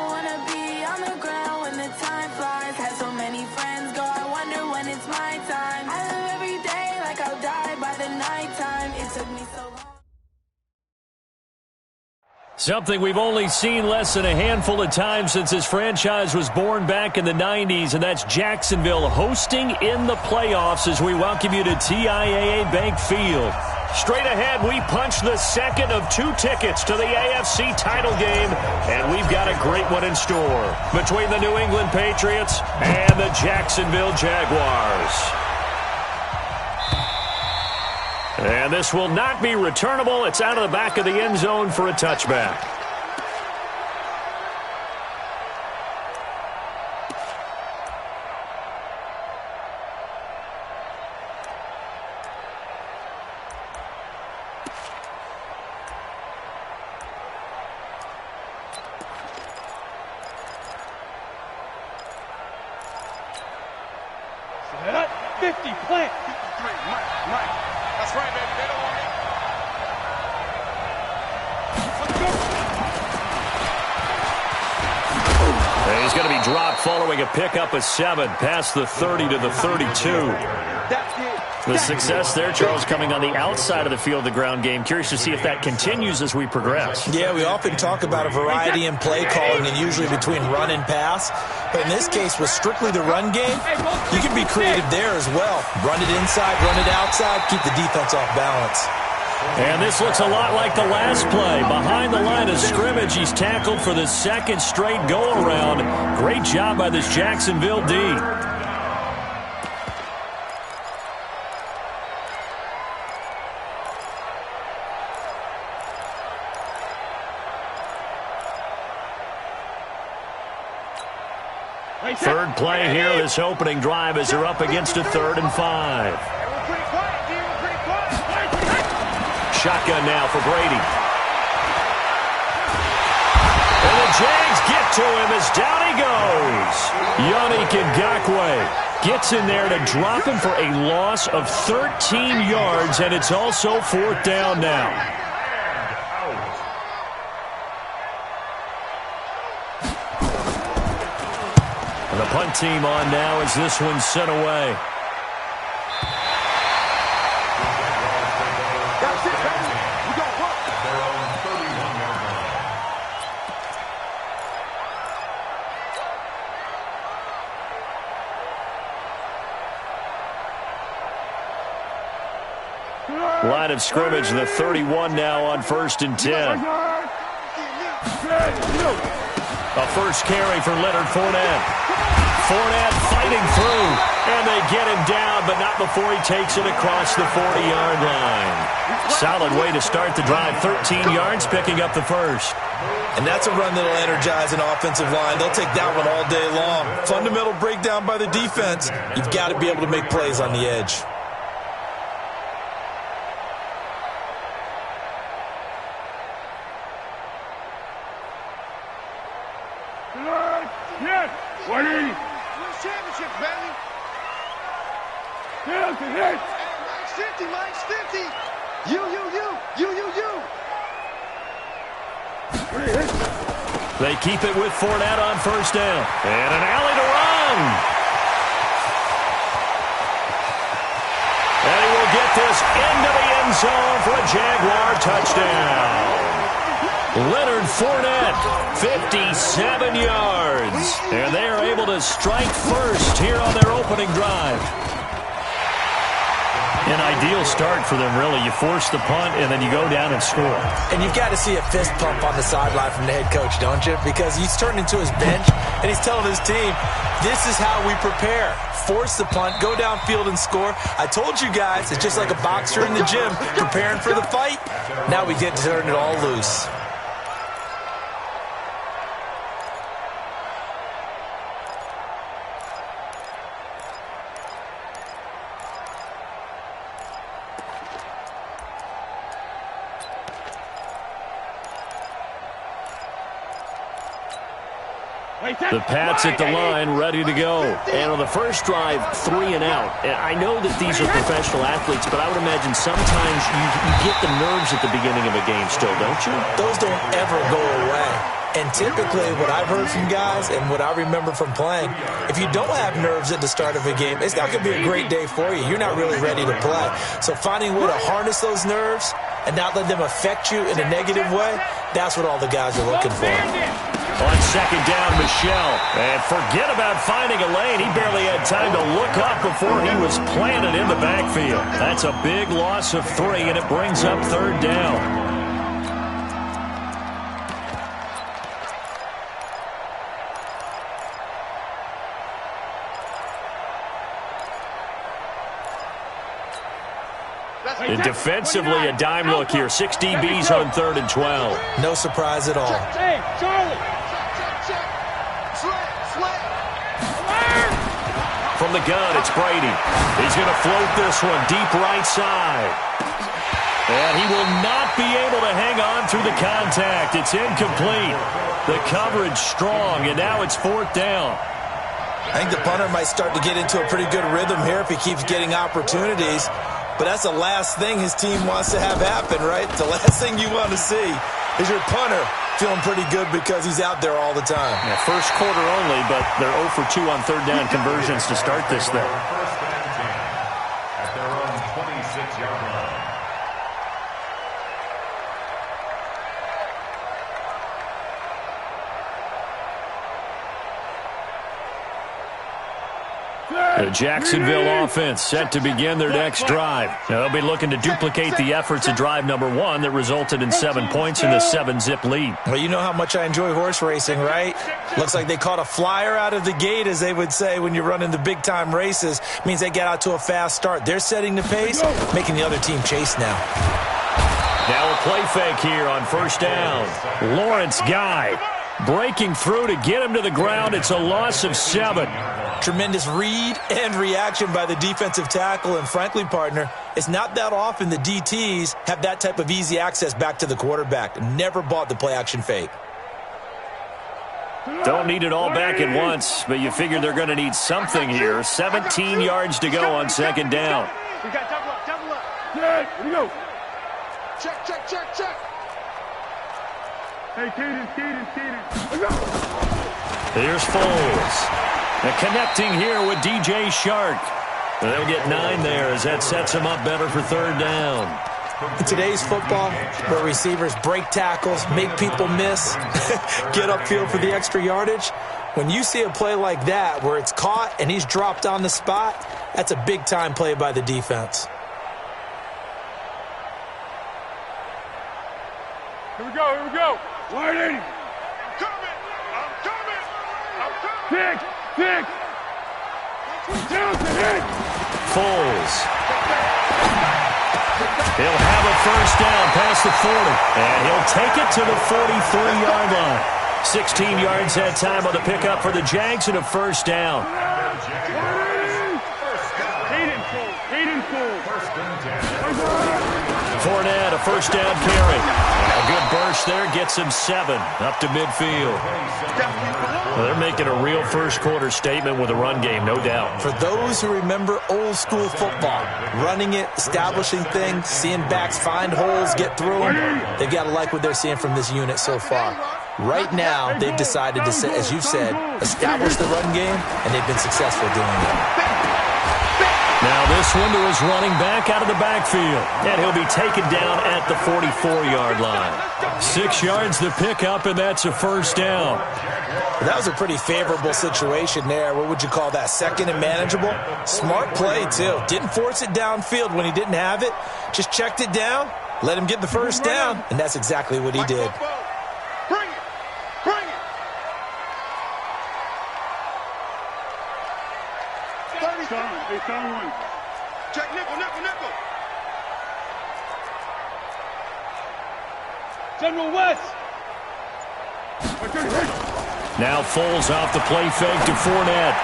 don't wanna be on the ground when the time flies. Had so many friends go, I wonder when it's my time. I live every day like I'll die by the nighttime. It took me so long. Something we've only seen less than a handful of times since this franchise was born back in the 90s, and that's Jacksonville hosting in the playoffs as we welcome you to TIAA Bank Field. Straight ahead, we punch the second of 2 tickets to the AFC title game, and we've got a great one in store between the New England Patriots and the Jacksonville Jaguars. And this will not be returnable. It's out of the back of the end zone for a touchback. Set up, 50, plant. 53, Mike. That's right, baby. They don't want it. Let's go. He's going to be dropped following a pickup of 7 past the 30 to the 32. That's it. The success there, Charles, coming on the outside of the field, the ground game. Curious to see if that continues as we progress. Yeah, we often talk about a variety in play calling and usually between run and pass. But in this case, with strictly the run game, you can be creative there as well. Run it inside, run it outside, keep the defense off balance. And this looks a lot like the last play. Behind the line of scrimmage, he's tackled for the second straight go-around. Great job by this Jacksonville D. Third play here, this opening drive as they're up against a 3rd and 5. Shotgun now for Brady. And the Jags get to him as down he goes. Yannick Ngakoue gets in there to drop him for a loss of 13 yards, and it's also 4th down now. And the punt team on now as this one's sent away. That's it, baby. We got work. They're on 31-yard line. Line of scrimmage, the 31 now on 1st and 10. A first carry for Leonard Fournette. Fournette fighting through, and they get him down, but not before he takes it across the 40-yard line. Solid way to start the drive, 13 yards, picking up the first. And that's a run that'll energize an offensive line. They'll take that one all day long. Fundamental breakdown by the defense. You've got to be able to make plays on the edge. Yes, 20. Where's championship, baby? Yes, it is. Mike's 50, Mike's 50. You. They keep it with Fournette on 1st down. And an alley to run. And he will get this into the end zone for a Jaguar touchdown. Leonard Fournette, 57 yards. And they are able to strike first here on their opening drive. An ideal start for them, really. You force the punt, and then you go down and score. And you've got to see a fist pump on the sideline from the head coach, don't you? Because he's turned into his bench, and he's telling his team, this is how we prepare. Force the punt, go downfield and score. I told you guys, it's just like a boxer in the gym preparing for the fight. Now we get to turn it all loose. The Pats at the line, ready to go. And on the first drive, 3 and out. And I know that these are professional athletes, but I would imagine sometimes you get the nerves at the beginning of a game still, don't you? Those don't ever go away. And typically what I've heard from guys and what I remember from playing, if you don't have nerves at the start of a game, it's not going to be a great day for you. You're not really ready to play. So finding a way to harness those nerves and not let them affect you in a negative way, that's what all the guys are looking for. On second down, Michel. And forget about finding a lane. He barely had time to look up before he was planted in the backfield. That's a big loss of 3, and it brings up third down. And defensively, a dime look here. 6 DBs on 3rd and 12. No surprise at all. Hey, Charlie. From the gun, it's Brady. He's going to float this one deep right side. And he will not be able to hang on through the contact. It's incomplete. The coverage strong, and now it's 4th down. I think the punter might start to get into a pretty good rhythm here if he keeps getting opportunities. But that's the last thing his team wants to have happen, right? The last thing you want to see is your punter feeling pretty good because he's out there all the time. Yeah, first quarter only, but they're 0 for 2 on 3rd down conversions to start this thing. At their own 26-yard line. The Jacksonville offense set to begin their next drive. Now, they'll be looking to duplicate the efforts of drive number 1 that resulted in 7 points in the 7-zip lead. Well, you know how much I enjoy horse racing, right? Looks like they caught a flyer out of the gate, as they would say when you're running the big-time races. Means they get out to a fast start. They're setting the pace, making the other team chase now. Now a play fake here on 1st down. Lawrence Guy breaking through to get him to the ground. It's a loss of 7. Tremendous read and reaction by the defensive tackle. And frankly, partner, it's not that often the DTs have that type of easy access back to the quarterback. Never bought the play-action fake. Don't need it all back at once, but you figure they're going to need something here. 17 yards to go on 2nd down. We got double up, double up. Yeah, here we go. Check, check, check, check. Hey, Caden. Let's go. Here's Foles. And connecting here with DJ Shark. They'll get 9 there as that sets him up better for 3rd down. In today's football, where receivers break tackles, make people miss, get upfield for the extra yardage, when you see a play like that where it's caught and he's dropped on the spot, that's a big-time play by the defense. Here we go. Wide 80. I'm coming. Pick. Foles. He'll have a 1st down past the 40. And he'll take it to the 43-yard line. 16 yards that time on the pickup for the Jags and a 1st down. Fournette, a 1st down carry. A good burst there, gets him 7 up to midfield. Well, they're making a real first quarter statement with a run game, no doubt. For those who remember old school football, running it, establishing things, seeing backs find holes, get through them, they've got to like what they're seeing from this unit so far. Right now, they've decided to, as you've said, establish the run game, and they've been successful doing it. Now this one to his running back out of the backfield. And he'll be taken down at the 44-yard line. 6 yards the pickup, and that's a 1st down. Well, that was a pretty favorable situation there. What would you call that? 2nd and manageable? Smart play, too. Didn't force it downfield when he didn't have it. Just checked it down, let him get the 1st down, and that's exactly what he did. Bring it. Check nickel. General West. Now Foles off the play fake to Fournette.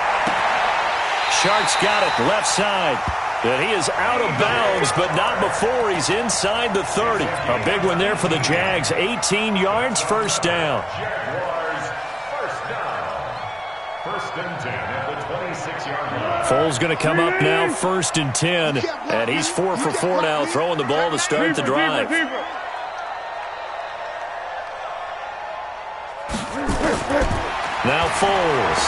Shark's got it left side. And he is out of bounds, but not before he's inside the 30. A big one there for the Jags. 18 yards, 1st down. Jaguars, 1st down. 1st and 10 at the 26-yard line. Foles going to come up now, 1st and 10. And he's 4 for 4 now, throwing the ball to start the drive. Now Foles.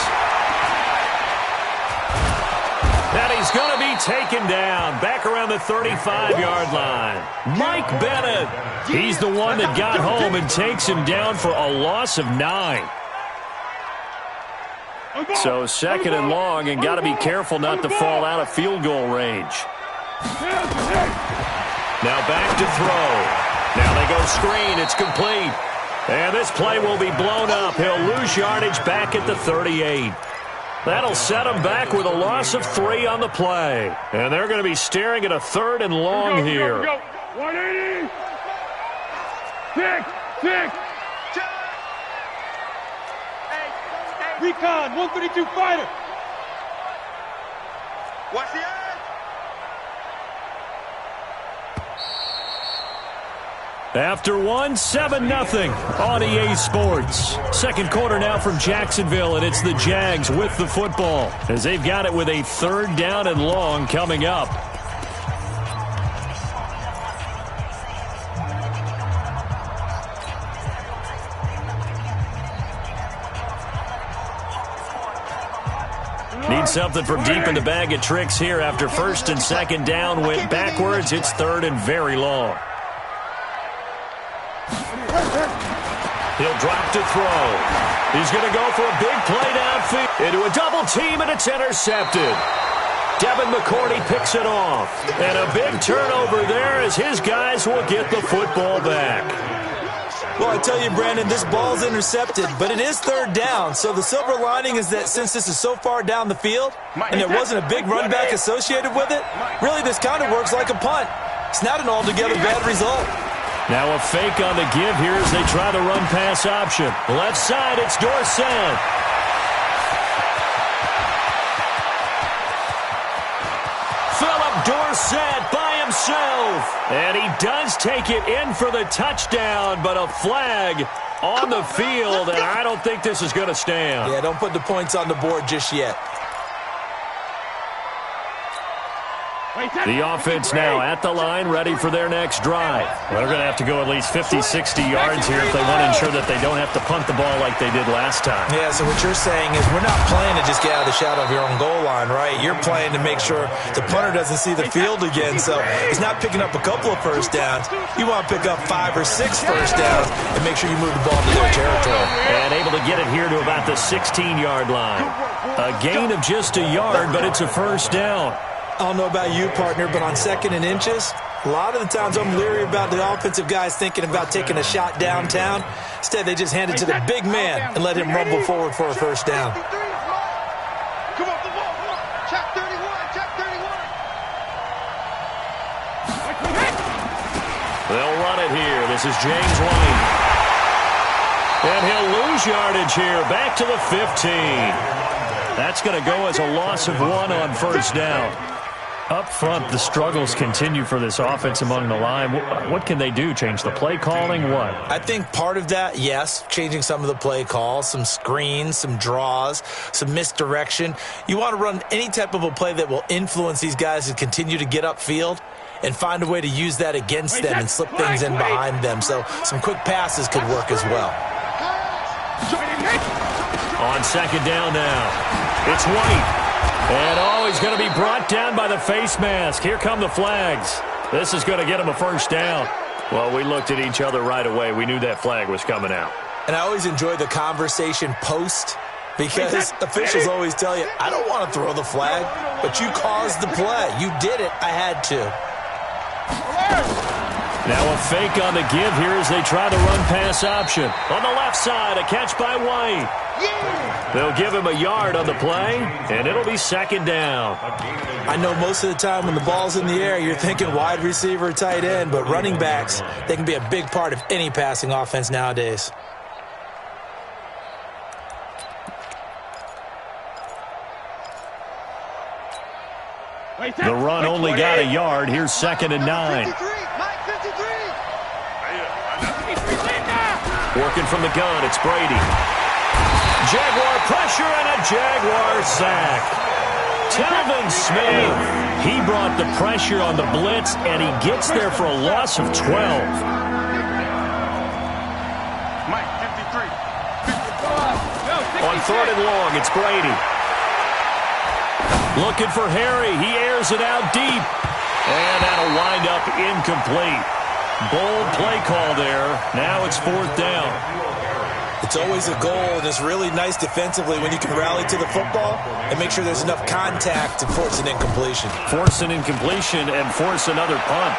And he's going to be taken down back around the 35-yard line. Mike Bennett, he's the one that got home and takes him down for a loss of 9. So second and long, and got to be careful not to fall out of field goal range. Now back to throw. Now they go screen. It's complete. And this play will be blown up. He'll lose yardage back at the 38. That'll set him back with a loss of 3 on the play. And they're going to be staring at a third and long here. 180. 6. Recon, 132 fighter. What's the edge? After 7-0 on EA Sports. Second quarter now from Jacksonville, and it's the Jags with the football as they've got it with a third down and long coming up. Need something from deep in the bag of tricks here after first and second down went backwards. It's third and very long. He'll drop to throw. He's going to go for a big play downfield. Into a double team, and it's intercepted. Devin McCourty picks it off. And a big turnover there as his guys will get the football back. Well, I tell you, Brandon, this ball's intercepted, but it is third down. So the silver lining is that since this is so far down the field and there wasn't a big run back associated with it, really this kind of works like a punt. It's not an altogether bad result. Now a fake on the give here as they try the run-pass option. Left side, it's Dorsett. Philip Dorsett by himself. And he does take it in for the touchdown, but a flag on the field, and I don't think this is going to stand. Yeah, don't put the points on the board just yet. The offense now at the line, ready for their next drive. Well, they're going to have to go at least 50, 60 yards here if they want to ensure that they don't have to punt the ball like they did last time. Yeah, so what you're saying is we're not playing to just get out of the shadow of your own goal line, right? You're playing to make sure the punter doesn't see the field again, so it's not picking up a couple of first downs. You want to pick up 5 or 6 first downs and make sure you move the ball to their territory. And able to get it here to about the 16-yard line. A gain of just a yard, but it's a first down. I don't know about you, partner, but on second and inches, a lot of the times I'm leery about the offensive guys thinking about taking a shot downtown. Instead, they just hand it to the big man and let him rumble forward for a first down. Come on, come on. Check 31, check 31. They'll run it here. This is James White. And he'll lose yardage here, back to the 15. That's going to go as a loss of 1 on first down. Up front, the struggles continue for this offense among the line. What can they do? Change the play calling? What? I think part of that, yes, changing some of the play calls, some screens, some draws, some misdirection. You want to run any type of a play that will influence these guys to continue to get upfield and find a way to use that against them and slip things in behind them. So some quick passes could work as well. On second down now, it's White. And, he's going to be brought down by the face mask. Here come the flags. This is going to get him a first down. Well, we looked at each other right away. We knew that flag was coming out. And I always enjoy the conversation post because officials always tell you, I don't want to throw the flag, but you caused the play. You did it. I had to. Now a fake on the give here as they try the run-pass option. On the left side, a catch by White. They'll give him a yard on the play, and it'll be second down. I know most of the time when the ball's in the air, you're thinking wide receiver, tight end, but running backs, they can be a big part of any passing offense nowadays. The run only got a yard. Here's second and 9. Working from the gun, it's Brady. Jaguar pressure and a Jaguar sack. Telvin Smith, he brought the pressure on the blitz, and he gets there for a loss of 12. Mike, 53. On throw it in long. It's Brady. Looking for Harry. He airs it out deep. And that'll wind up incomplete. Bold play call there. Now it's 4th down. It's always a goal, and it's really nice defensively when you can rally to the football and make sure there's enough contact to force an incompletion. Force an incompletion and force another punt.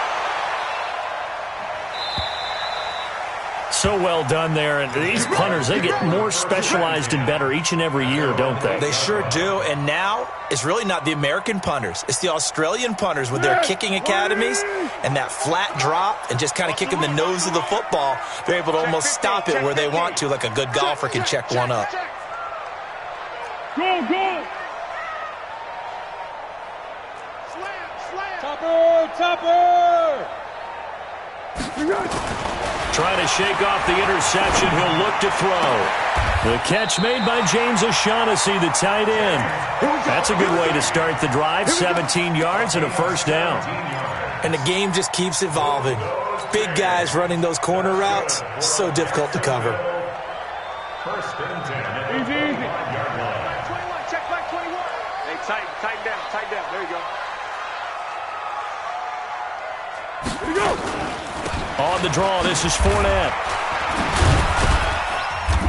So well done there. And these punters, they get more specialized and better each and every year, don't they? They sure do. And now it's really not the American punters. It's the Australian punters with their kicking academies and that flat drop and just kind of kicking the nose of the football. They're able to almost stop it where they want to, like a good golfer can check one up. Go, go. Topper, topper. Trying to shake off the interception. He'll look to throw. The catch made by James O'Shaughnessy, the tight end. That's a good way to start the drive. 17 yards and a 1st down. And the game just keeps evolving. Big guys running those corner routes, so difficult to cover. 1st and 10. Easy, easy. 21, check back 21. Hey, tighten down. There you go. Here we go. On the draw, this is Fournette.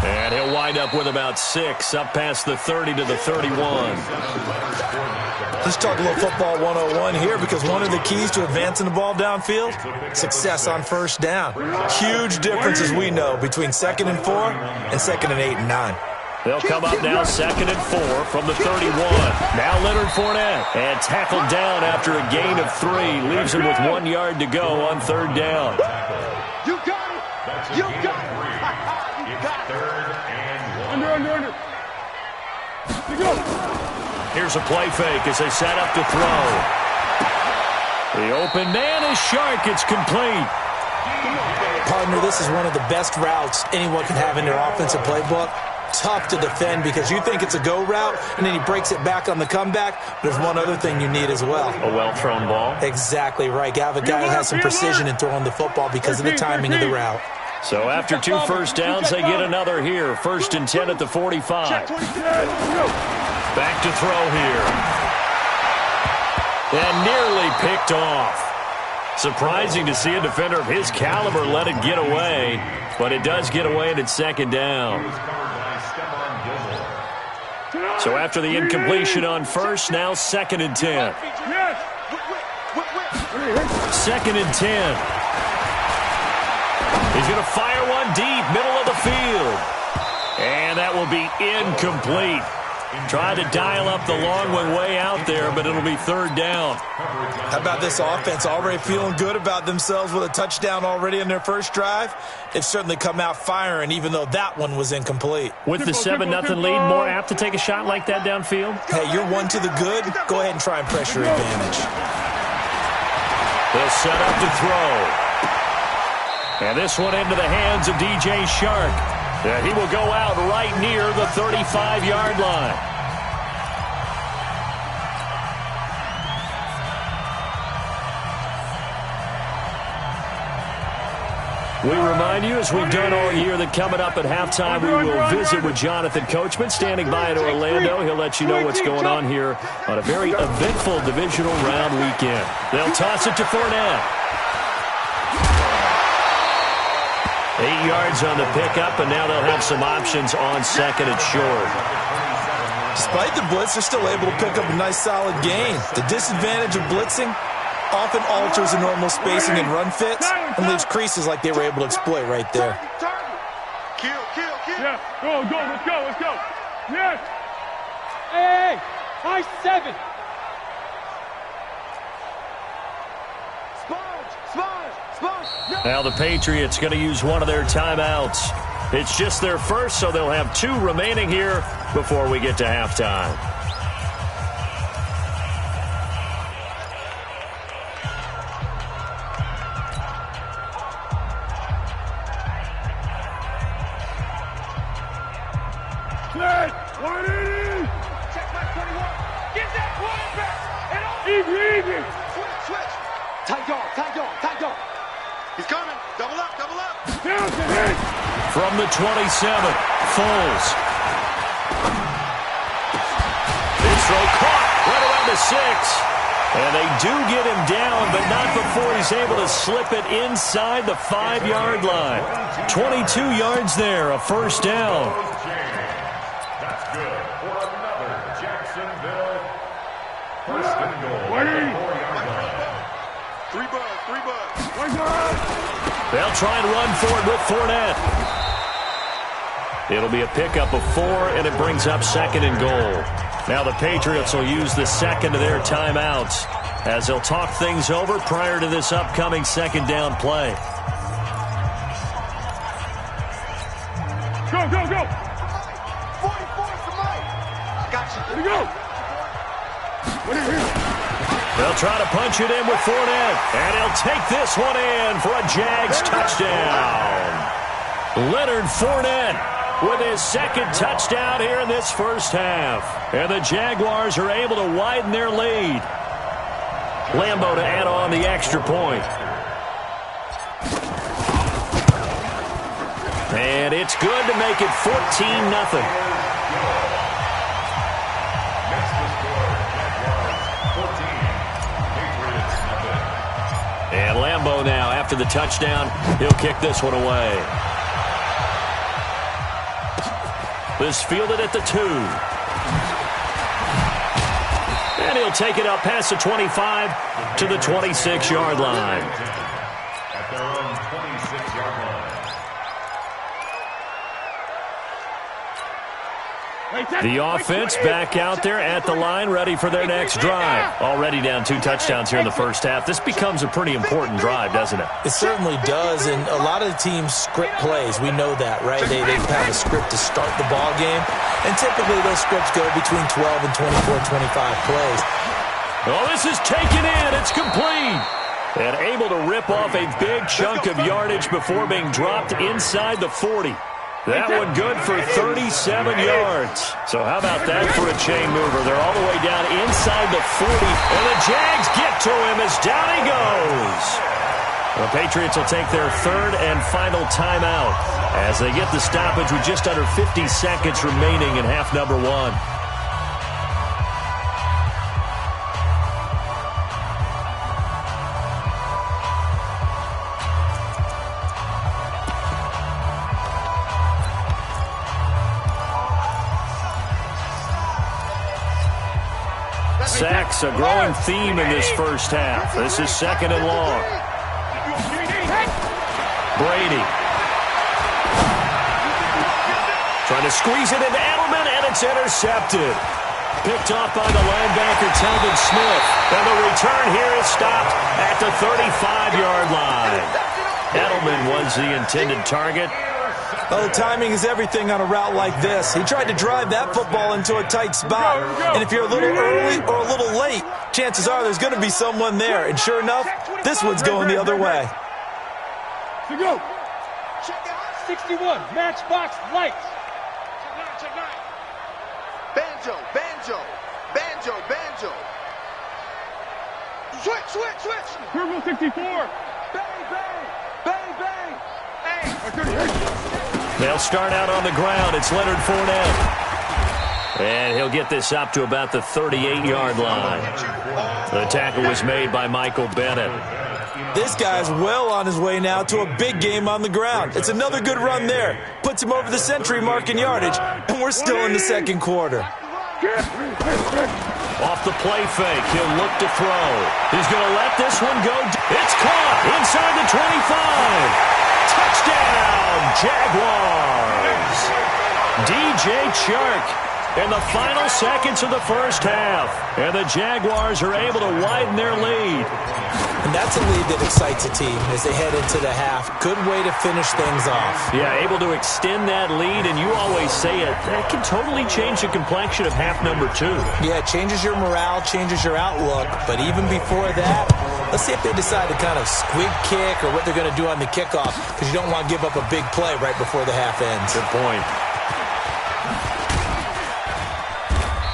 And he'll wind up with about 6, up past the 30 to the 31. Let's talk a little football 101 here, because one of the keys to advancing the ball downfield, success on 1st down. Huge difference, as we know, between 2nd and 4 and 2nd and 8 and 9. They'll come up now 2nd and 4 from the 31. Now Leonard Fournette. And tackled down after a gain of 3. Leaves him with 1 yard to go on 3rd down. You got it. You got it. You got it. Under. You go. Here's a play fake as they set up to throw. The open man is Shark. It's complete. Partner, this is one of the best routes anyone can have in their offensive playbook. Tough to defend because you think it's a go route, and then he breaks it back on the comeback. There's one other thing you need as well. A well-thrown ball. Exactly right. You have a guy who has some precision in throwing the football because of the timing of the route. So after 2 first downs, they get another here. 1st and 10 at the 45. Back to throw here. And nearly picked off. Surprising to see a defender of his caliber let it get away, but it does get away and it's 2nd down. So after the incompletion on 1st, now 2nd and 10. 2nd and 10. He's going to fire one deep, middle of the field. And that will be incomplete. Trying to dial up the long one way out there, but it'll be 3rd down. How about this offense already feeling good about themselves with a touchdown already in their first drive? They've certainly come out firing, even though that one was incomplete. With the 7-0 lead, more apt to take a shot like that downfield? Hey, you're one to the good. Go ahead and try and pressure advantage. They'll set up to throw. And this one into the hands of DJ Shark. He will go out right near the 35-yard line. We remind you, as we've done all year, that coming up at halftime, we will visit with Jonathan Coachman, standing by in Orlando. He'll let you know what's going on here on a very eventful divisional round weekend. They'll toss it to Fournette. 8 yards on the pickup, and now they'll have some options on 2nd and short. Despite the blitz, they're still able to pick up a nice, solid gain. The disadvantage of blitzing often alters the normal spacing and run fits and leaves creases like they were able to exploit right there. Kill. Yeah, go, let's go. Yes. Hey, high 7. Sponge. Now the Patriots going to use one of their timeouts. It's just their first, so they'll have 2 remaining here before we get to halftime. Check back 21. Get that quarterback. Easy. Switch. Tight dog. He's coming. Double up. From the 27, Foles. to 6. And they do get him down, but not before he's able to slip it inside the 5-yard line. 22 yards there, a first down. That's good for another Jacksonville first and goal. 4-yard line. 3 buds. They'll try and run for it with Fournette. It'll be a pickup of 4, and it brings up 2nd and goal. Now the Patriots will use the second of their timeouts as they'll talk things over prior to this upcoming 2nd down play. Go. 44 for Mike. Gotcha. Here we go. They'll try to punch it in with Fournette, and he'll take this one in for a Jags touchdown. Leonard Fournette with his 2nd touchdown here in this first half. And the Jaguars are able to widen their lead. Lambeau to add on the extra point. And it's good to make it 14-0. And Lambeau now, after the touchdown, he'll kick this one away. This fielded at the 2. And he'll take it up past the 25 to the 26-yard line. At their own 26-yard line. The offense back out there at the line, ready for their next drive. Already down 2 touchdowns here in the first half. This becomes a pretty important drive, doesn't it? It certainly does, and a lot of the teams script plays. We know that, right? They have a script to start the ball game, and typically those scripts go between 12 and 24, 25 plays. Oh, this is taken in. It's complete. And able to rip off a big chunk of yardage before being dropped inside the 40. That one good for 37 yards. So how about that for a chain mover? They're all the way down inside the 40, and the Jags get to him as down he goes. The Patriots will take their 3rd and final timeout as they get the stoppage with just under 50 seconds remaining in half number 1. Sacks, a growing theme in this first half. This is 2nd and long. Brady. Trying to squeeze it into Edelman, and it's intercepted. Picked off by the linebacker, Telvin Smith. And the return here is stopped at the 35-yard line. Edelman was the intended target. Oh, timing is everything on a route like this. He tried to drive that football into a tight spot. And if you're a little early or a little late, chances are there's going to be someone there. And sure enough, this one's going the other way. Here we go. 61, matchbox lights. Check 9. Banjo. Switch. Turbo 64. Bang. Hey. They'll start out on the ground. It's Leonard Fournette. And he'll get this up to about the 38-yard line. The tackle was made by Michael Bennett. This guy's well on his way now to a big game on the ground. It's another good run there. Puts him over the century mark in yardage, and we're still in the 2nd quarter. Off the play fake, he'll look to throw. He's going to let this one go. It's caught inside the 25. Touchdown, Jaguars. DJ Chark in the final seconds of the first half. And the Jaguars are able to widen their lead. And that's a lead that excites a team as they head into the half. Good way to finish things off. Yeah, able to extend that lead, and you always say it, that can totally change the complexion of half number 2. Yeah, it changes your morale, changes your outlook. But even before that, let's see if they decide to kind of squib kick or what they're going to do on the kickoff, because you don't want to give up a big play right before the half ends. Good point.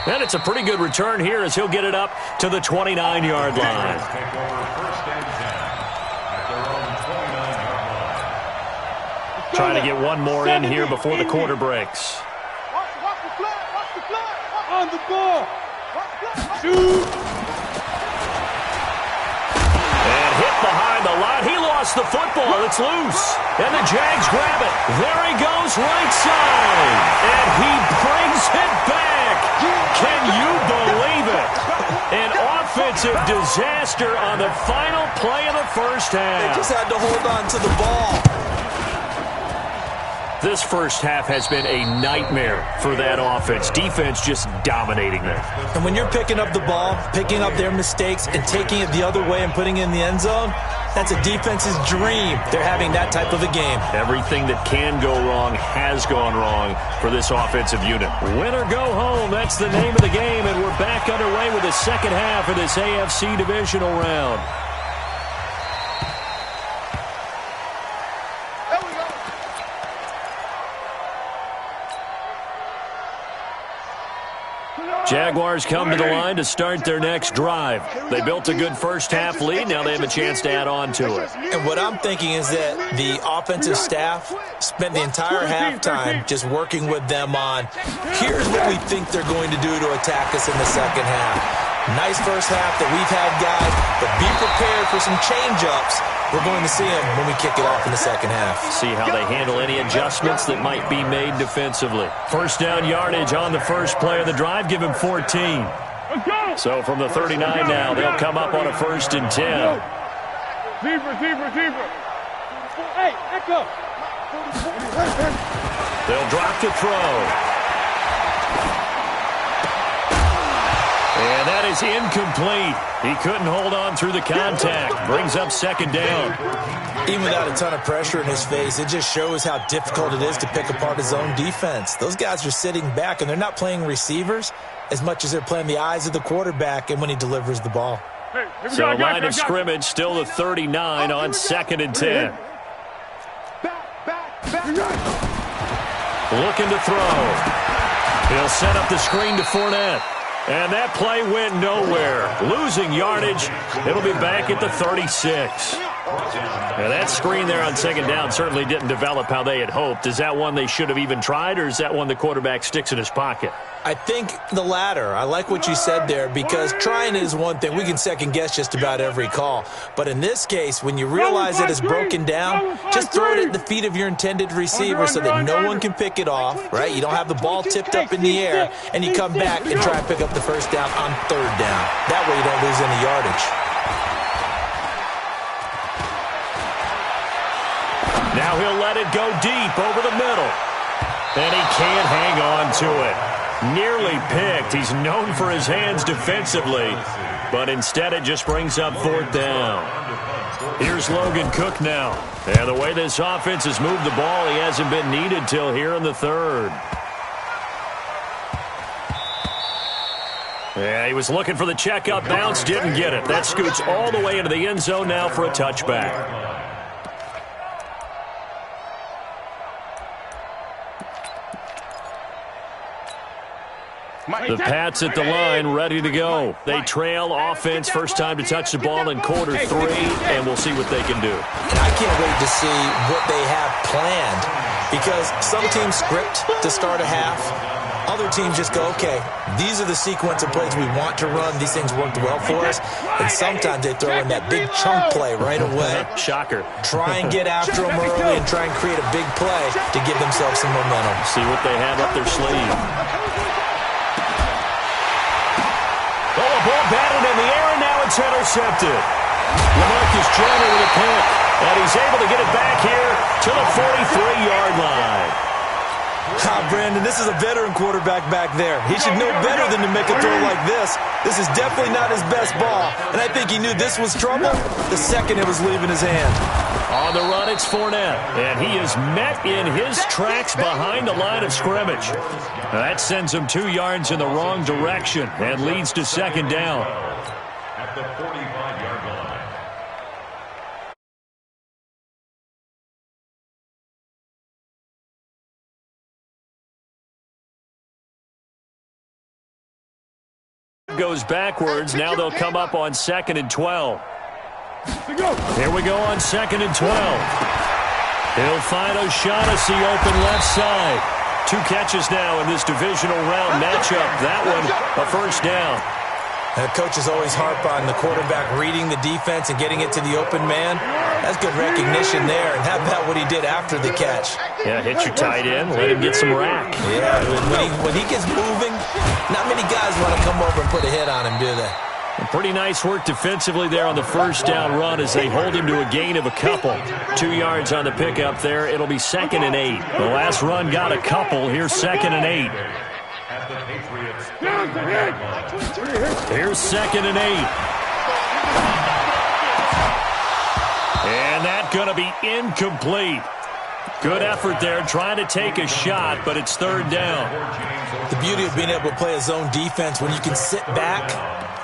And it's a pretty good return here as he'll get it up to the 29-yard line. Take over 1st and 10 at their own 29-yard line. Trying to get one more in here before the quarter breaks. Watch the flag. On the ball. And hit behind the line. He lost the football. It's loose. And the Jags grab it. There he goes, right side. And he brings it back. Can you believe it? An offensive disaster on the final play of the first half. They just had to hold on to the ball. This first half has been a nightmare for that offense. Defense just dominating them. And when you're picking up the ball, picking up their mistakes, and taking it the other way and putting it in the end zone, that's a defense's dream. They're having that type of a game. Everything that can go wrong has gone wrong for this offensive unit. Win or go home, that's the name of the game, and we're back underway with the second half of this AFC divisional round. Jaguars come to the line to start their next drive. They built a good first-half lead. Now they have a chance to add on to it. And what I'm thinking is that the offensive staff spent the entire halftime just working with them on, here's what we think they're going to do to attack us in the second half. Nice first half that we've had, guys, but be prepared for some change-ups. We're going to see them when we kick it off in the second half. See how they handle any adjustments that might be made defensively. First down yardage on the first play of the drive. Give him 14. So from the 39 now, they'll come up on a 1st and 10. Hey, echo. They'll drop to throw. And that is incomplete. He couldn't hold on through the contact. Brings up second down. Even without a ton of pressure in his face, it just shows how difficult it is to pick apart his own defense. Those guys are sitting back, and they're not playing receivers as much as they're playing the eyes of the quarterback and when he delivers the ball. So line of scrimmage, still the 39 on 2nd and 10. Looking to throw. He'll set up the screen to Fournette. And that play went nowhere. Losing yardage. It'll be back at the 36. And that screen there on 2nd down certainly didn't develop how they had hoped. Is that one they should have even tried, or is that one the quarterback sticks in his pocket? I think the latter. I like what you said there, because trying is one thing. We can second-guess just about every call. But in this case, when you realize it is broken down, just throw it at the feet of your intended receiver so that no one can pick it off, right? You don't have the ball tipped up in the air, and you come back and try and pick up the first down on 3rd down. That way you don't lose any yardage. Now he'll let it go deep over the middle. And he can't hang on to it. Nearly picked. He's known for his hands defensively, but instead it just brings up 4th down. Here's Logan Cook now. And the way this offense has moved the ball, he hasn't been needed till here in the 3rd. Yeah, he was looking for the check-up bounce, didn't get it. That scoots all the way into the end zone now for a touchback. The Pats at the line, ready to go. They trail offense, first time to touch the ball in quarter 3, and we'll see what they can do. And I can't wait to see what they have planned, because some teams script to start a half. Other teams just go, okay, these are the sequence of plays we want to run. These things worked well for us. And sometimes they throw in that big chunk play right away. Shocker. Try and get after them early and try and create a big play to give themselves some momentum. See what they have up their sleeve. Oh, a ball batted in the air, and now it's intercepted. LaMarcus Joyner with a pick, and he's able to get it back here to the 43-yard line. Brandon, this is a veteran quarterback back there. He should know better than to make a throw like this. This is definitely not his best ball, and I think he knew this was trouble the second it was leaving his hand. On the run, it's Fournette, and he is met in his tracks behind the line of scrimmage. That sends him 2 yards in the wrong direction and leads to 2nd down. At the 45-yard line. Goes backwards. Now they'll come up on 2nd and 12. Here we go on 2nd and 12. He'll find O'Shaughnessy open left side. 2 catches now in this divisional round matchup. That one a first down. Coaches always harp on the quarterback reading the defense and getting it to the open man. That's good recognition there. And how about what he did after the catch? Yeah, hit your tight end, let him get some rack. Yeah, when he gets moving, not many guys want to come over and put a hit on him, do they? Pretty nice work defensively there on the first down run as they hold him to a gain of a couple. 2 yards on the pickup there. It'll be 2nd and 8. The last run got a couple. Here's 2nd and 8. Here's 2nd and 8. And that's going to be incomplete. Good effort there, trying to take a shot, but it's 3rd down. The beauty of being able to play a zone defense when you can sit back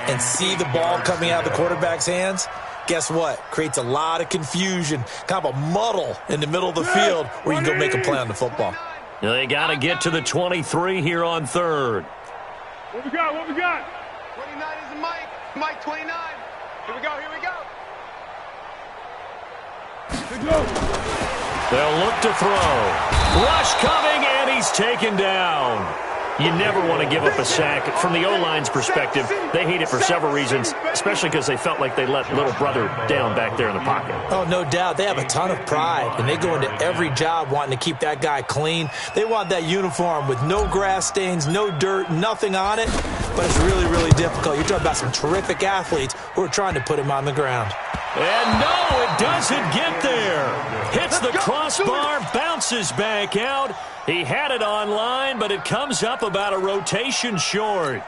and see the ball coming out of the quarterback's hands, guess what? Creates a lot of confusion, kind of a muddle in the middle of the field where you can go make a play on the football. They got to get to the 23 here on 3rd. What we got? 29 is Mike. Mike 29. Here we go. They'll look to throw. Rush coming, and he's taken down. You never want to give up a sack. From the O-line's perspective, they hate it for several reasons, especially because they felt like they let little brother down back there in the pocket. Oh, no doubt. They have a ton of pride, and they go into every job wanting to keep that guy clean. They want that uniform with no grass stains, no dirt, nothing on it, but it's really, really difficult. You're talking about some terrific athletes who are trying to put him on the ground. And no, it doesn't get there. Hits the crossbar, bounces back out. He had it online, but it comes up about a rotation short.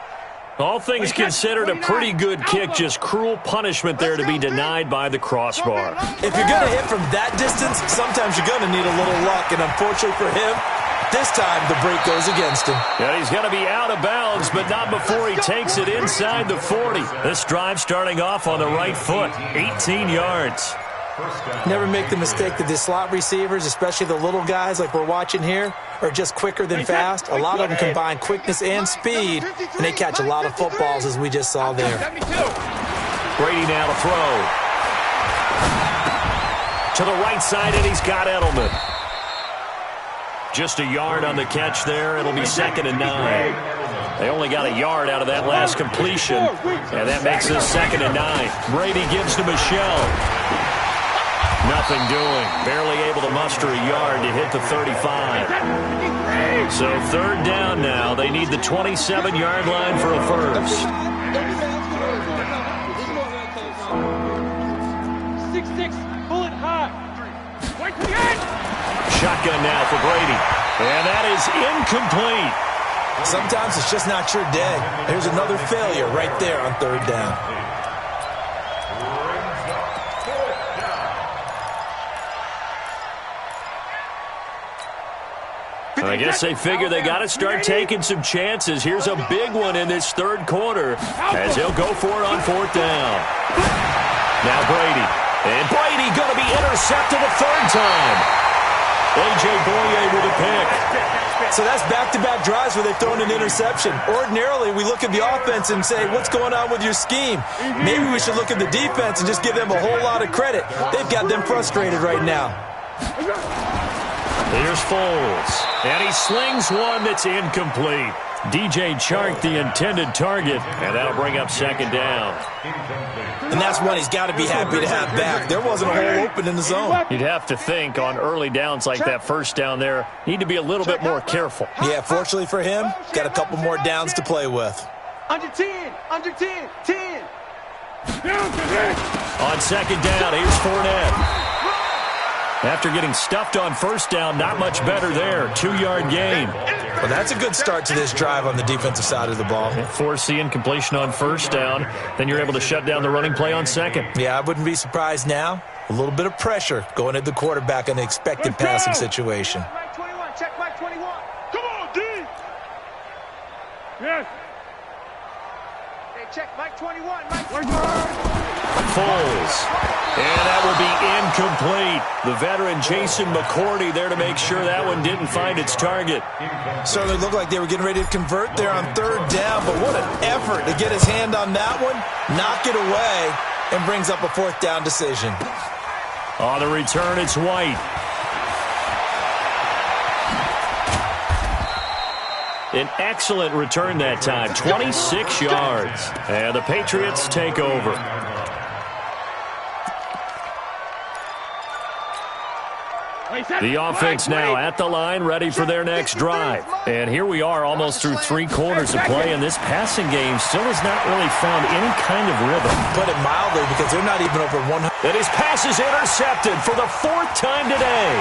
All things considered, a pretty good kick, just cruel punishment there to be denied by the crossbar. If you're going to hit from that distance, sometimes you're going to need a little luck, and unfortunately for him, this time the break goes against him. And he's going to be out of bounds, but not before he takes it inside the 40. This drive starting off on the right foot, 18 yards. Never make the mistake that the slot receivers, especially the little guys like we're watching here, are just quicker than fast. A lot of them combine quickness and speed, and they catch a lot of footballs, as we just saw there. Brady now to throw. To the right side, and he's got Edelman. Just a yard on the catch there. It'll be 2nd and 9. They only got a yard out of that last completion, and that makes this 2nd and 9. Brady gives to Michelle. Nothing doing. Barely able to muster a yard to hit the 35. So 3rd down now. They need the 27-yard line for a first. 6-6, bullet high. Shotgun now for Brady. And that is incomplete. Sometimes it's just not your day. There's another failure right there on 3rd down. I guess they figure they got to start taking some chances. Here's a big one in this 3rd quarter as he'll go for it on 4th down. Now Brady. And Brady going to be intercepted a 3rd time. A.J. Boye with a pick. So that's back-to-back drives where they've thrown an interception. Ordinarily, we look at the offense and say, what's going on with your scheme? Maybe we should look at the defense and just give them a whole lot of credit. They've got them frustrated right now. Here's Foles. And he slings one that's incomplete. DJ Chark, the intended target, and that'll bring up 2nd down. And that's one he's got to be happy to have back. There wasn't a hole open in the zone. You'd have to think on early downs like that first down there, need to be a little bit more careful. Yeah, fortunately for him, got a couple more downs to play with. Under 10, 10. On 2nd down, here's Fournette. After getting stuffed on 1st down, not much better there. 2-yard gain. Well, that's a good start to this drive on the defensive side of the ball. Force the incompletion on 1st down. Then you're able to shut down the running play on 2nd. Yeah, I wouldn't be surprised now. A little bit of pressure going at the quarterback in the expected passing situation. Mike 21, check Mike 21. Come on, D. Yes. Hey, check Mike 21. Mike 21. Foles. And that will be incomplete. The veteran Jason McCourty there to make sure that one didn't find its target. Certainly looked like they were getting ready to convert there on 3rd down, but what an effort to get his hand on that one, knock it away, and brings up a 4th down decision. On the return, it's White. An excellent return that time, 26 yards. And the Patriots take over. The offense now at the line, ready for their next drive. And here we are almost through 3 quarters of play, and this passing game still has not really found any kind of rhythm. Put it mildly, because they're not even over 100. And his pass is intercepted for the 4th time today.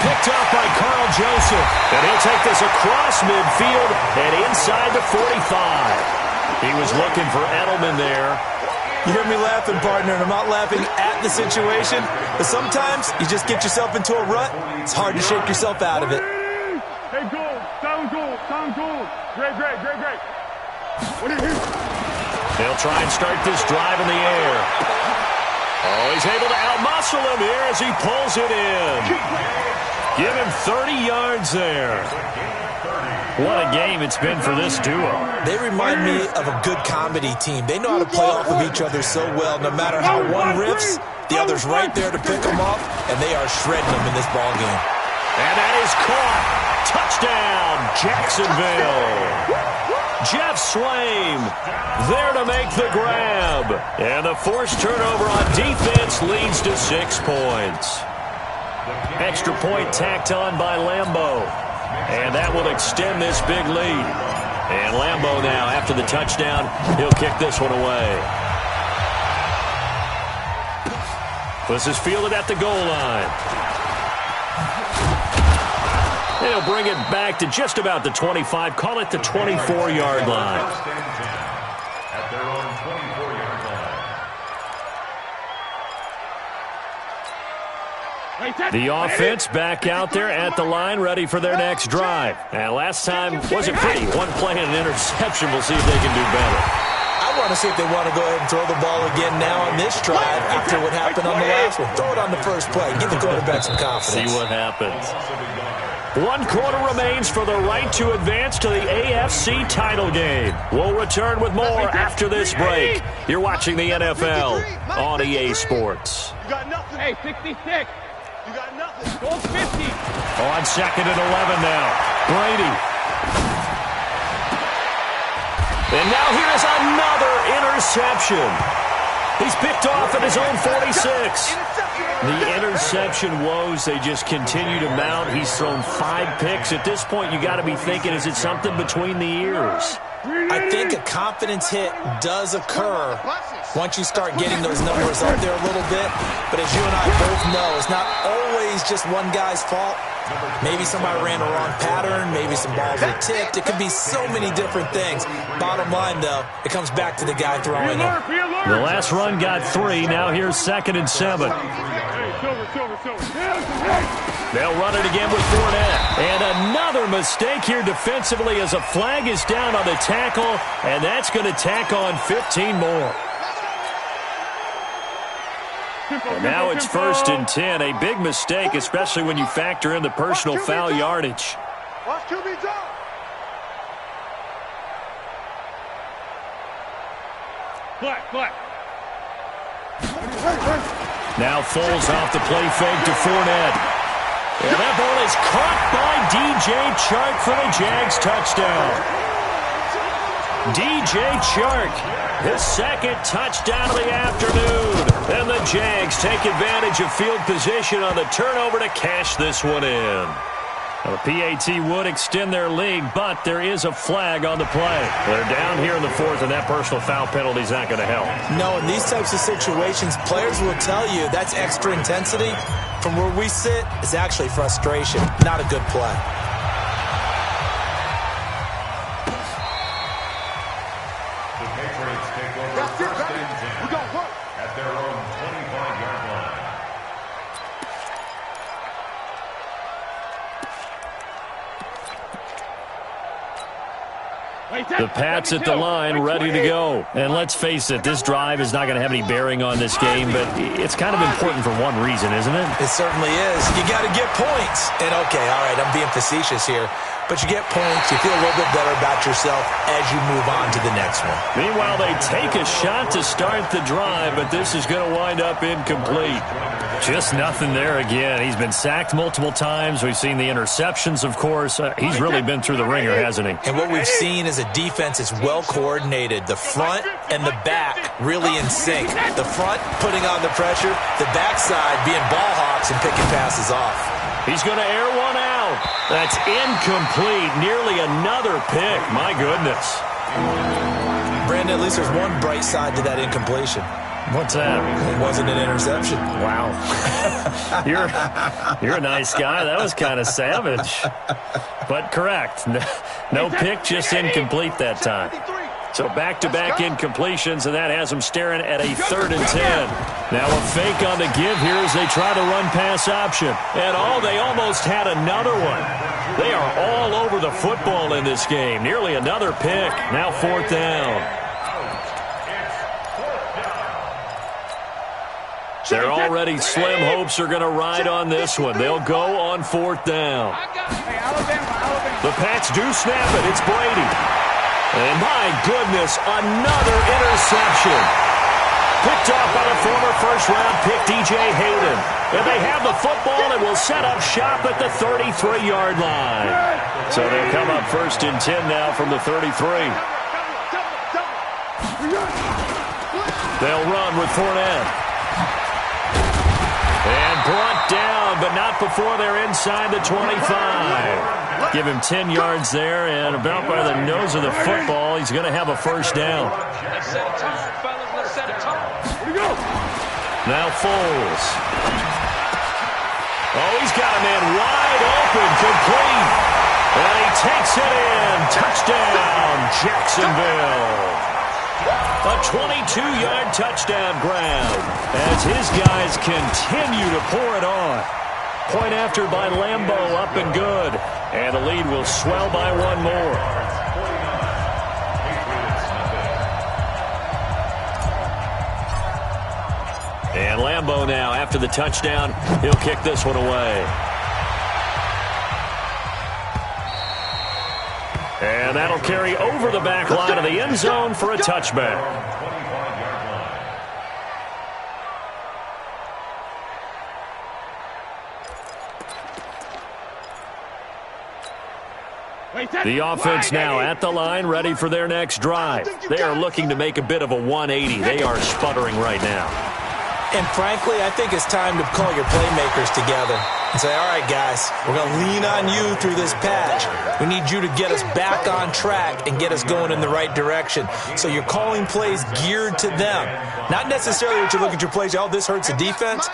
Picked up by Carl Joseph. And he'll take this across midfield and inside the 45. He was looking for Edelman there. You hear me laughing, partner, and I'm not laughing at the situation, but sometimes you just get yourself into a rut. It's hard to shake yourself out of it. Hey, goal. Sound goal. Sound goal. Great. What is it? They'll try and start this drive in the air. Oh, he's able to outmuscle him here as he pulls it in. Give him 30 yards there. What a game it's been for this duo. They remind me of a good comedy team. They know how to play off of each other so well. No matter how one riffs, the other's right there to pick them off, and they are shredding them in this ball game. And that is caught. Touchdown, Jacksonville. Jeff Swaim there to make the grab. And the forced turnover on defense leads to 6 points. Extra point tacked on by Lambeau. And that will extend this big lead. And Lambeau now, after the touchdown, he'll kick this one away. This is fielded at the goal line. He'll bring it back to just about the 25. Call it the 24-yard line. At their own 24-yard line. The offense back out there at the line, ready for their next drive. And last time wasn't pretty. 1 play and an interception. We'll see if they can do better. I want to see if they want to go ahead and throw the ball again now on this drive after what happened on the last one. Throw it on the first play. Give the quarterback some confidence. See what happens. 1 quarter remains for the right to advance to the AFC title game. We'll return with more after this break. You're watching the NFL on EA Sports. You got nothing. Hey, 66. You got nothing. Goal 50. On 2nd and 11 now. Brady. And now here is another interception. He's picked off at his own 46. The interception woes, they just continue to mount. He's thrown 5 picks. At this point, you got to be thinking, is it something between the ears? I think a confidence hit does occur once you start getting those numbers up there a little bit. But as you and I both know, it's not always just one guy's fault. Maybe somebody ran a wrong pattern. Maybe some balls were tipped. It could be so many different things. Bottom line, though, it comes back to the guy throwing it. The last run got 3. Now here's 2nd and 7. They'll run it again with Fournette. And another mistake here defensively as a flag is down on the tackle, and that's going to tack on 15 more. And now it's 1st and 10. A big mistake, especially when you factor in the personal foul yardage. Watch QB jump. Flat. Now Foles off the play fake to Fournette. And that ball is caught by DJ Chark for the Jags touchdown. DJ Chark, his 2nd touchdown of the afternoon. And the Jags take advantage of field position on the turnover to cash this one in. Now, the PAT would extend their lead, but there is a flag on the play. They're down here in the 4th, and that personal foul penalty is not going to help. No, in these types of situations, players will tell you that's extra intensity. From where we sit, it's actually frustration, not a good play. The Patriots take over That's it, 1st baby. and 10 We got work. at their own 25-yard line. The Pats at the line, ready to go. And let's face it, this drive is not going to have any bearing on this game, but it's kind of important for one reason, isn't it? It certainly is. You got to get points. And, okay, all right, I'm being facetious here. but you get points. You feel a little bit better about yourself as you move on to the next one. Meanwhile, they take a shot to start the drive, but this is going to wind up incomplete. Just nothing there again. He's been sacked multiple times. We've seen the interceptions, of course. He's really been through the ringer, hasn't he? And what we've seen is a defense that's well coordinated. The front and the back really in sync. The front putting on the pressure, the backside being ball hawks and picking passes off. He's going to air one out. That's incomplete. Nearly another pick. My goodness. Brandon, at least there's one bright side to that incompletion. What's that? It wasn't an interception. Wow. You're a nice guy. That was kind of savage. But correct. No pick, just incomplete that time. So back-to-back incompletions, and that has them staring at a 3rd and 10. Now a fake on the give here as they try the run-pass option. And they almost had another one. They are all over the football in this game. Nearly another pick. Now 4th down. They're already slim hopes are going to ride on this one. They'll go on 4th down. The Pats do snap it. It's Brady. And my goodness, another interception. Picked off by the former first-round pick, DJ Hayden. And they have the football and will set up shop at the 33-yard line. So they'll come up 1st and 10 now from the 33. They'll run with Fournette. And brought down, but not before they're inside the 25. Give him 10 yards there, and about by the nose of the football, he's going to have a 1st down. Let's set a tone, fellas. Let's set a tone. Here we go. Now Foles. Oh, he's got a man wide open, complete. And he takes it in. Touchdown, Jacksonville. A 22-yard touchdown grab as his guys continue to pour it on. Point after by Lambeau, up and good. And the lead will swell by one more. And Lambeau now, after the touchdown, he'll kick this one away. And that'll carry over the back line of the end zone for a touchback. The offense now at the line, ready for their next drive. They are looking to make a bit of a 180. They are sputtering right now. And frankly, I think it's time to call your playmakers together and say, all right, guys, we're going to lean on you through this patch. We need you to get us back on track and get us going in the right direction. So you're calling plays geared to them. Not necessarily that you look at your plays, oh, this hurts the defense.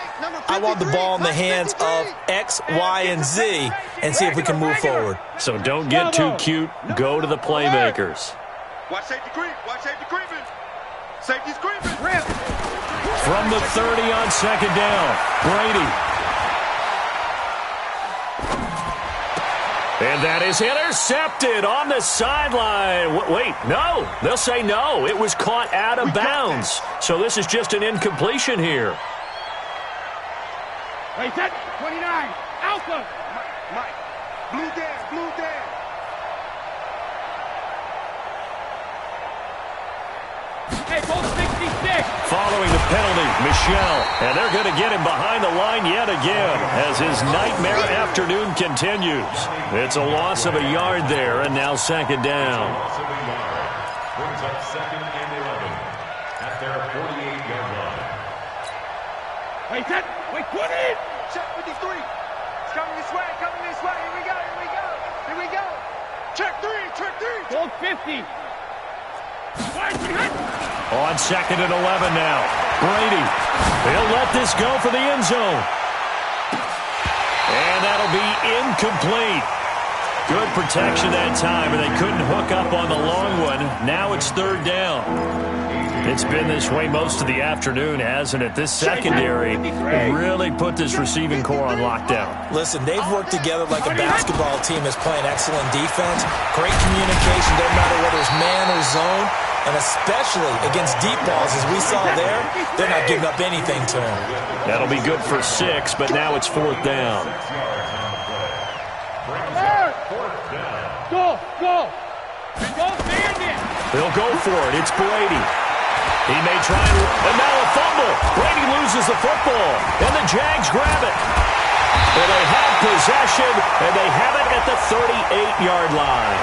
I want the ball in the hands of X, Y, and Z and see if we can move forward. So don't get too cute. Go to the playmakers. Watch safety creep. Watch safety creeping. Safety's creeping. From the 30 on 2nd down, Brady. And that is intercepted on the sideline. Wait, no. They'll say no. It was caught out of bounds. So this is just an incompletion here. Wait, set. 29. Alpha. Mike. Blue Dan. Blue Dan. Hey, both 66. Following the penalty, Michel. And they're going to get him behind the line yet again as his nightmare afternoon continues. It's a loss of a yard there, and now 2nd down. Brings up 2nd and 11 at their 48-yard line. Wait, set. Wait, 20. Check 53. It's coming this way. Coming this way. Here we go. Here we go. Here we go. Check 3. Check 3. Hold 50. On 2nd and 11 now. Brady. He'll let this go for the end zone. And that'll be incomplete. Good protection that time, and they couldn't hook up on the long one. Now it's 3rd down. It's been this way most of the afternoon, hasn't it? This secondary really put this receiving core on lockdown. Listen, they've worked together like a basketball team that's playing excellent defense. Great communication, doesn't matter whether it's man or zone. And especially against deep balls, as we saw there, they're not giving up anything to him. That'll be good for 6, but now it's 4th down. Brings up 4th down. He'll go for it. It's Brady. He may try and now a fumble. Brady loses the football, and the Jags grab it. And they have possession, and they have it at the 38-yard line.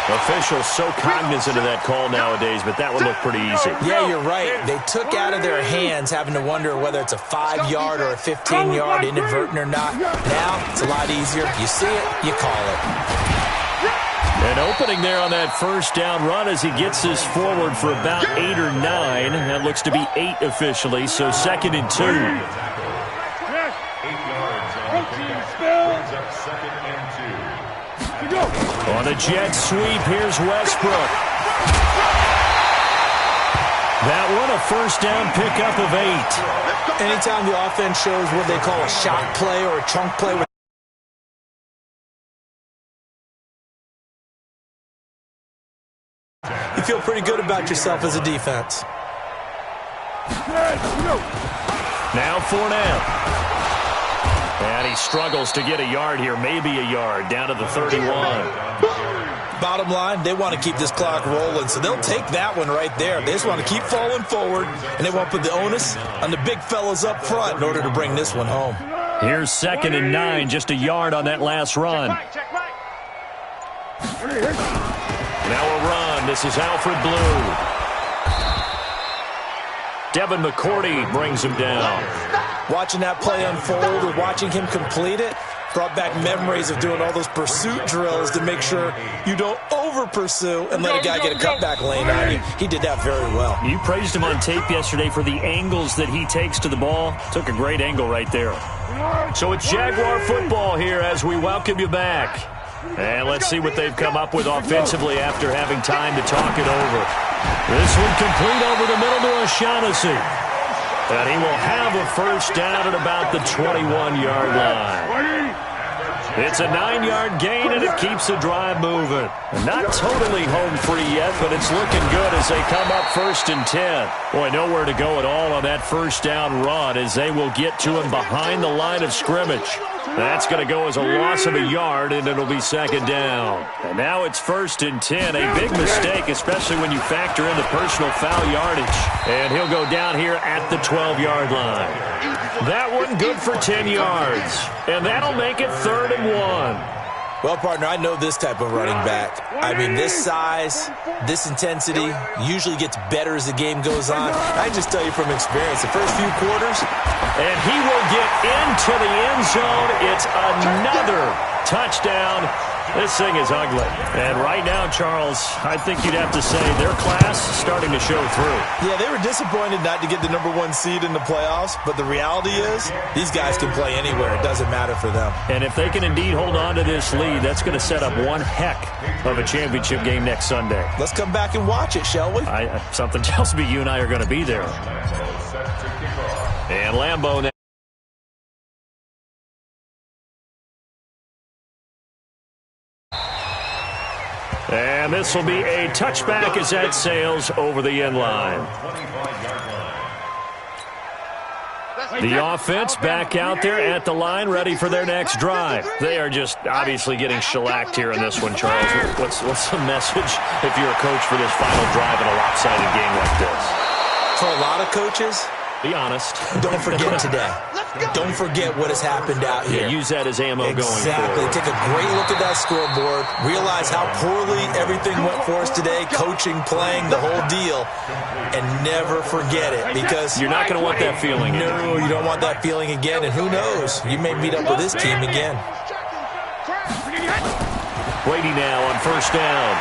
Officials so cognizant of that call nowadays, but that would look pretty easy. Yeah, you're right. They took out of their hands having to wonder whether it's a 5-yard or a 15-yard inadvertent or not. Now, it's a lot easier. You see it, you call it. An opening there on that first down run as he gets this forward for about 8 or 9. That looks to be 8 officially, so 2nd and 2. 8 yards on the pickup. Brings up 2nd and 2. On a jet sweep, here's Westbrook. That one, a first down pickup of 8. Anytime the offense shows what they call a shot play or a chunk play, you feel pretty good about yourself as a defense. Now Fournette. And he struggles to get a yard here, maybe a yard, down to the 31. Bottom line, they want to keep this clock rolling, so they'll take that one right there. They just want to keep falling forward, and they want to put the onus on the big fellas up front in order to bring this one home. Here's 2nd and 9, just a yard on that last run. Now a run. This is Alfred Blue. Devin McCourty brings him down. Watching that play unfold or watching him complete it brought back memories of doing all those pursuit drills to make sure you don't over-pursue and let a guy get a cutback lane on you. He did that very well. You praised him on tape yesterday for the angles that he takes to the ball. Took a great angle right there. So it's Jaguar football here as we welcome you back. And let's see what they've come up with offensively after having time to talk it over. This one complete over the middle to O'Shaughnessy. And he will have a first down at about the 21-yard line. It's a 9-yard gain, and it keeps the drive moving. Not totally home free yet, but it's looking good as they come up 1st and 10. Boy, nowhere to go at all on that first down run as they will get to him behind the line of scrimmage. That's going to go as a loss of a yard, and it'll be 2nd down. And now it's 1st and 10. A big mistake, especially when you factor in the personal foul yardage. And he'll go down here at the 12-yard line. That one good for 10 yards. And that'll make it 3rd and 1. Well, partner, I know this type of running back. I mean, this size, this intensity usually gets better as the game goes on. I just tell you from experience, the first few quarters. And he will get into the end zone. It's another touchdown. This thing is ugly. And right now, Charles, I think you'd have to say their class is starting to show through. Yeah, they were disappointed not to get the #1 seed in the playoffs, but the reality is these guys can play anywhere. It doesn't matter for them. And if they can indeed hold on to this lead, that's going to set up one heck of a championship game next Sunday. Let's come back and watch it, shall we? Something tells me you and I are going to be there. And Lambeau now. And this will be a touchback as that sails over the end line. The offense back out there at the line, ready for their next drive. They are just obviously getting shellacked here in this one, Charles. What's the message if you're a coach for this final drive in a lopsided game like this? For a lot of coaches, be honest. Don't forget today. Don't forget what has happened out here. Yeah, use that as ammo going forward. Exactly. Take a great look at that scoreboard. Realize how poorly everything went for us today. Coaching, playing, the whole deal. And never forget it because you're not going to want that feeling. No, you don't want that feeling again. And who knows? You may meet up with this team again. Brady now on first down.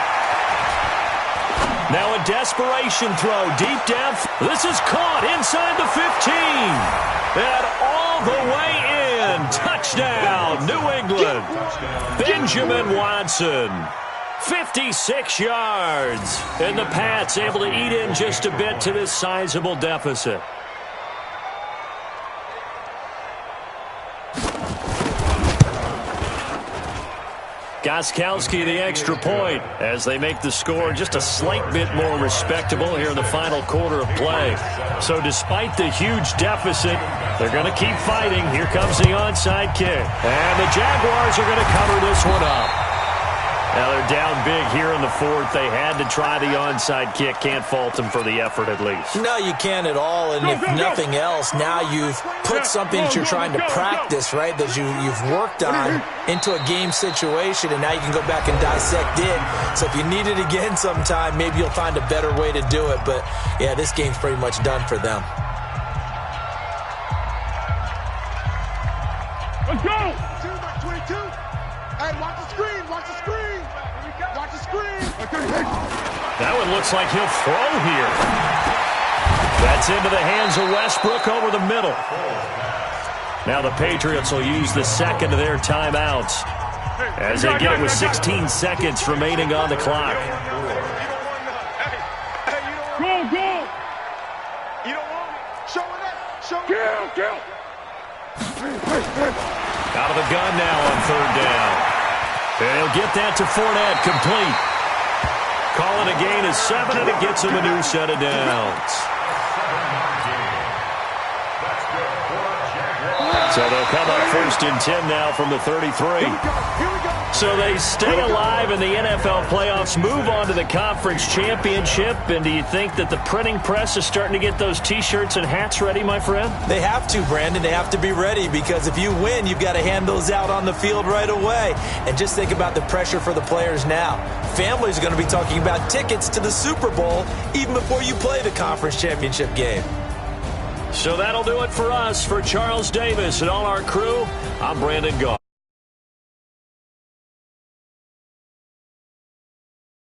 Now a desperation throw deep down. This is caught inside the 15. And all the way in. Touchdown, New England. Benjamin Watson. 56 yards. And the Pats able to eat in just a bit to this sizable deficit. Gostkowski the extra point as they make the score just a slight bit more respectable here in the final quarter of play. So despite the huge deficit, they're going to keep fighting. Here comes the onside kick. And the Jaguars are going to cover this one up. Now they're down big here in the fourth. They had to try the onside kick. Can't fault them for the effort at least. No, you can't at all. And if nothing else, now you've put something that you're trying to practice, right, that you've worked on into a game situation, and now you can go back and dissect it. So if you need it again sometime, maybe you'll find a better way to do it. But, yeah, this game's pretty much done for them. Let's go! 22. Hey, watch the screen. Watch the screen. Watch the screen. That one looks like he'll throw here. That's into the hands of Westbrook over the middle. Now the Patriots will use the second of their timeouts as they get it with 16 seconds remaining on the clock. Go, go. You don't want it. Show it up. Show it up. Kill. Out of the gun now on third down. And he'll get that to Fournette, complete. Call it a gain of 7, and it gets him a new set of downs. So they'll come up 1st and 10 now from the 33. So they stay alive in the NFL playoffs, move on to the conference championship. And do you think that the printing press is starting to get those T-shirts and hats ready, my friend? They have to, Brandon. They have to be ready because if you win, you've got to hand those out on the field right away. And just think about the pressure for the players now. Families are going to be talking about tickets to the Super Bowl even before you play the conference championship game. So that'll do it for us. For Charles Davis and all our crew, I'm Brandon Goff.